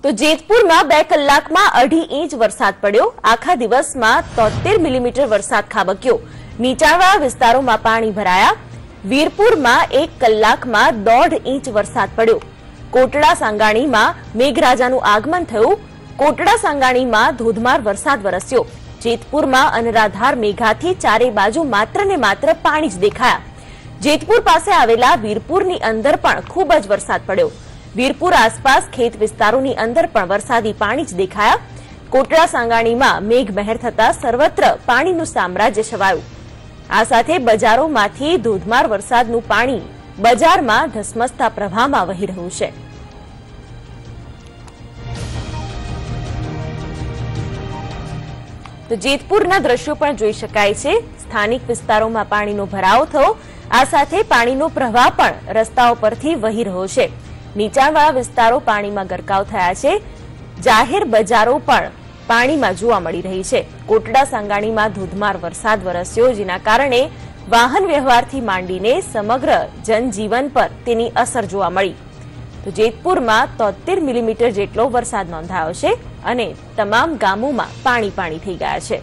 તો જેતપુરમાં 2 કલાકમાં 2.5 ઇંચ વરસાદ પડ્યો। આખા દિવસમાં 73 મિલીમીટર વરસાદ ખાબક્યો। નીચાણવાળા વિસ્તારોમાં પાણી ભરાયા। વીરપુરમાં 1 કલાકમાં 1.5 ઇંચ વરસાદ પડ્યો। કોટડા સાંગાણીમાં મેઘરાજાનું આગમન થયું। કોટડા સાંગાણીમાં ધોધમાર વરસાદ વરસ્યો। જેતપુરમાં અનરાધાર મેઘાથી ચારે બાજુ માત્ર ને માત્ર પાણી જ દેખાયા। જેતપુર પાસે આવેલા વીરપુરની અંદર પણ ખૂબ જ વરસાદ પડ્યો। વીરપુર આસપાસ ખેત વિસ્તારોની અંદર પણ વરસાદી પાણી જ દેખાયા। કોટડા સાંગાણીમાં મેઘમહેર થતા સર્વત્ર પાણીનું સામ્રાજ્ય છવાયું। આ સાથે બજારોમાંથી ધોધમાર વરસાદનું પાણી બજારમાં ધસમસતા પ્રવાહમાં વહી રહ્યું છે। તો જેતપુરના દ્રશ્યો પણ જોઈ શકાય છે। સ્થાનિક વિસ્તારોમાં પાણીનો ભરાવો થયો। આ સાથે પાણીનો પ્રવાહ પણ રસ્તાઓ પરથી વહી રહ્યો છે। નીચાણવાળા વિસ્તારો પાણીમાં ગરકાવ થયા છે। જાહેર બજારો પણ પાણીમાં જોવા મળી રહી છે। કોટડા સાંગાણીમાં ધોધમાર વરસાદ વરસ્યો, જેના કારણે વાહન વ્યવહારથી માંડીને સમગ્ર જનજીવન પર તેની અસર જોવા મળી। તો જેતપુરમાં 73 મિલીમીટર જેટલો વરસાદ નોંધાયો છે અને તમામ ગામોમાં પાણી થઈ ગયા છે।